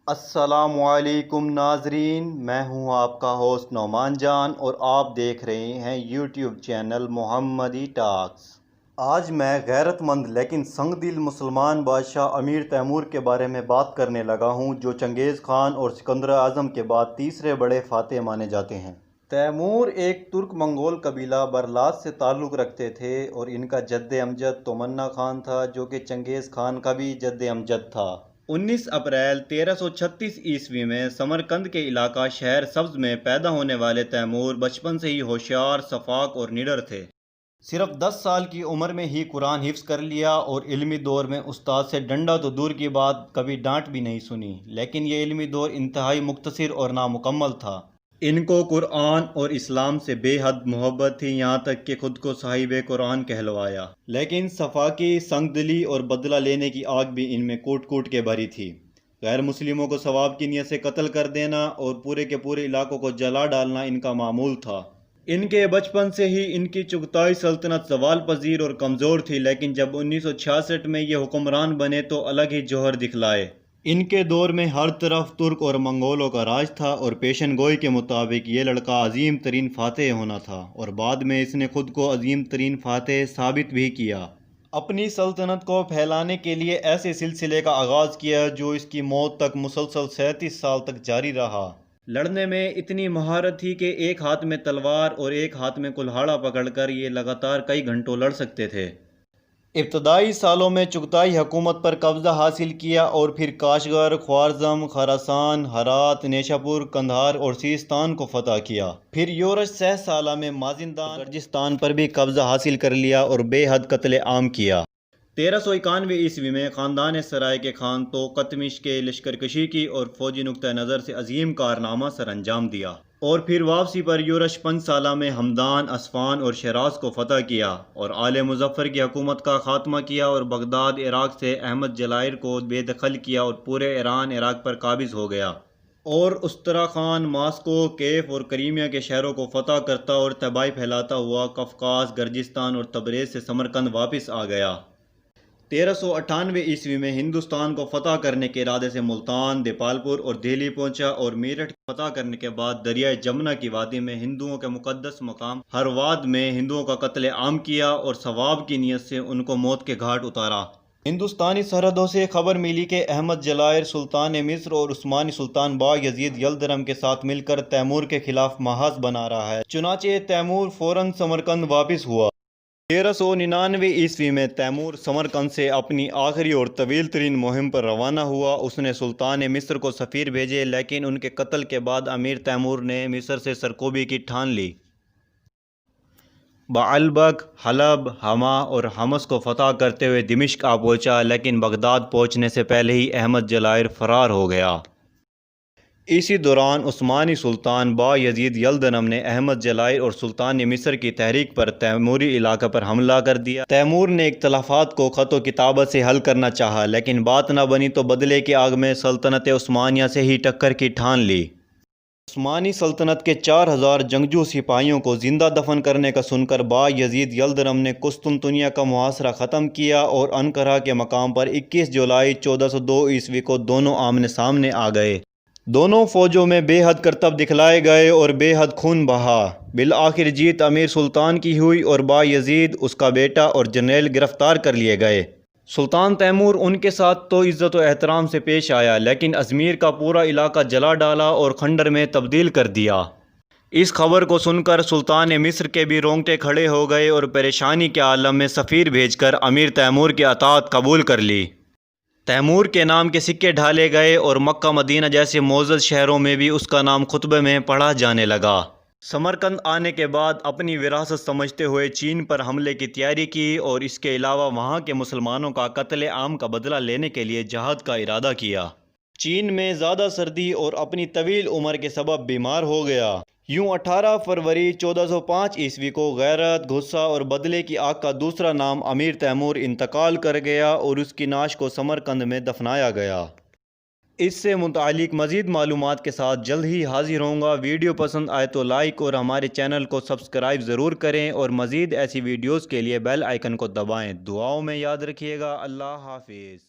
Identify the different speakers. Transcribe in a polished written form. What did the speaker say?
Speaker 1: السلام علیکم ناظرین، میں ہوں آپ کا ہوسٹ نعمان جان اور آپ دیکھ رہے ہیں یوٹیوب چینل محمدی ٹاکس۔ آج میں غیرت مند لیکن سنگ دل مسلمان بادشاہ امیر تیمور کے بارے میں بات کرنے لگا ہوں، جو چنگیز خان اور سکندر اعظم کے بعد تیسرے بڑے فاتح مانے جاتے ہیں۔ تیمور ایک ترک منگول قبیلہ برلاس سے تعلق رکھتے تھے اور ان کا جد امجد تومنا خان تھا، جو کہ چنگیز خان کا بھی جد امجد تھا۔ 19 اپریل 1336 عیسوی میں سمرقند کے علاقہ شہر سبز میں پیدا ہونے والے تیمور بچپن سے ہی ہوشیار، شفاق اور نڈر تھے۔ صرف 10 سال کی عمر میں ہی قرآن حفظ کر لیا اور علمی دور میں استاد سے ڈنڈا تو دور کی بات کبھی ڈانٹ بھی نہیں سنی، لیکن یہ علمی دور انتہائی مختصر اور نامکمل تھا۔ ان کو قرآن اور اسلام سے بے حد محبت تھی، یہاں تک کہ خود کو صاحب قرآن کہلوایا۔ لیکن صفاقی، سنگ دلی اور بدلہ لینے کی آگ بھی ان میں کوٹ کوٹ کے بھری تھی۔ غیر مسلموں کو ثواب کی نیت سے قتل کر دینا اور پورے کے پورے علاقوں کو جلا ڈالنا ان کا معمول تھا۔ ان کے بچپن سے ہی ان کی چغتائی سلطنت زوال پذیر اور کمزور تھی، لیکن جب 1966 میں یہ حکمران بنے تو الگ ہی جوہر دکھلائے۔ ان کے دور میں ہر طرف ترک اور منگولوں کا راج تھا اور پیشن گوئی کے مطابق یہ لڑکا عظیم ترین فاتح ہونا تھا، اور بعد میں اس نے خود کو عظیم ترین فاتح ثابت بھی کیا۔ اپنی سلطنت کو پھیلانے کے لیے ایسے سلسلے کا آغاز کیا جو اس کی موت تک مسلسل 37 سال تک جاری رہا۔ لڑنے میں اتنی مہارت تھی کہ ایک ہاتھ میں تلوار اور ایک ہاتھ میں کلہاڑا پکڑ کر یہ لگاتار کئی گھنٹوں لڑ سکتے تھے۔ ابتدائی سالوں میں چغتائی حکومت پر قبضہ حاصل کیا اور پھر کاشغر، خوارزم، خراسان، ہرات، نیشاپور، قندھار اور سیستان کو فتح کیا۔ پھر یورش 6 سالہ میں مازندران، گرجستان پر بھی قبضہ حاصل کر لیا اور بے حد قتل عام کیا۔ 1391 عیسوی میں خاندان سرائے کے خان توقتمش کے لشکر کشی کی اور فوجی نقطہ نظر سے عظیم کارنامہ سر انجام دیا، اور پھر واپسی پر یورش 5 سالہ میں ہمدان، اصفہان اور شیراز کو فتح کیا اور آل مظفر کی حکومت کا خاتمہ کیا، اور بغداد عراق سے احمد جلائر کو بے دخل کیا اور پورے ایران عراق پر قابض ہو گیا، اور استراخان، ماسکو، کیف اور کریمیا کے شہروں کو فتح کرتا اور تباہی پھیلاتا ہوا قفقاز، گرجستان اور تبریز سے سمرقند واپس آ گیا۔ 1398 عیسوی میں ہندوستان کو فتح کرنے کے ارادے سے ملتان، دیپالپور اور دہلی پہنچا، اور میرٹھ فتح کرنے کے بعد دریائے جمنا کی وادی میں ہندوؤں کے مقدس مقام ہرواد میں ہندوؤں کا قتل عام کیا اور ثواب کی نیت سے ان کو موت کے گھاٹ اتارا۔ ہندوستانی سرحدوں سے خبر ملی کہ احمد جلائر سلطان مصر اور عثمانی سلطان با یزید یلدرم کے ساتھ مل کر تیمور کے خلاف محاذ بنا رہا ہے، چنانچہ تیمور فوراً سمرقند واپس ہوا۔ 1399 عیسوی میں تیمور سمرقند سے اپنی آخری اور طویل ترین مہم پر روانہ ہوا۔ اس نے سلطان مصر کو سفیر بھیجے، لیکن ان کے قتل کے بعد امیر تیمور نے مصر سے سرکوبی کی ٹھان لی۔ بعلبک، حلب، حما اور حمص کو فتح کرتے ہوئے دمشق آ پہنچا، لیکن بغداد پہنچنے سے پہلے ہی احمد جلائر فرار ہو گیا۔ اسی دوران عثمانی سلطان با یزید یلدرم نے احمد جلائر اور سلطان مصر کی تحریک پر تیموری علاقہ پر حملہ کر دیا۔ تیمور نے اختلافات کو خط و کتابت سے حل کرنا چاہا، لیکن بات نہ بنی تو بدلے کی آگ میں سلطنت عثمانیہ سے ہی ٹکر کی ٹھان لی۔ عثمانی سلطنت کے 4000 جنگجو سپاہیوں کو زندہ دفن کرنے کا سن کر با یزید یلدرم نے قسطنطنیہ کا محاصرہ ختم کیا اور انقرہ کے مقام پر 21 جولائی 1402 عیسوی کو دونوں آمنے سامنے آ گئے۔ دونوں فوجوں میں بے حد کرتب دکھلائے گئے اور بے حد خون بہا۔ بالآخر جیت امیر سلطان کی ہوئی اور با یزید، اس کا بیٹا اور جرنیل گرفتار کر لیے گئے۔ سلطان تیمور ان کے ساتھ تو عزت و احترام سے پیش آیا، لیکن ازمیر کا پورا علاقہ جلا ڈالا اور خنڈر میں تبدیل کر دیا۔ اس خبر کو سن کر سلطان مصر کے بھی رونگٹے کھڑے ہو گئے اور پریشانی کے عالم میں سفیر بھیج کر امیر تیمور کی اطاعت قبول کر لی۔ تیمور کے نام کے سکے ڈھالے گئے اور مکہ مدینہ جیسے معزز شہروں میں بھی اس کا نام خطبے میں پڑھا جانے لگا۔ سمرقند آنے کے بعد اپنی وراثت سمجھتے ہوئے چین پر حملے کی تیاری کی اور اس کے علاوہ وہاں کے مسلمانوں کا قتل عام کا بدلہ لینے کے لیے جہاد کا ارادہ کیا۔ چین میں زیادہ سردی اور اپنی طویل عمر کے سبب بیمار ہو گیا۔ یوں 18 فروری 1405 عیسوی کو غیرت، غصہ اور بدلے کی آگ کا دوسرا نام امیر تیمور انتقال کر گیا اور اس کی نعش کو سمرقند میں دفنایا گیا۔ اس سے متعلق مزید معلومات کے ساتھ جلد ہی حاضر ہوں گا۔ ویڈیو پسند آئے تو لائک اور ہمارے چینل کو سبسکرائب ضرور کریں، اور مزید ایسی ویڈیوز کے لیے بیل آئیکن کو دبائیں۔ دعاؤں میں یاد رکھیے گا۔ اللہ حافظ۔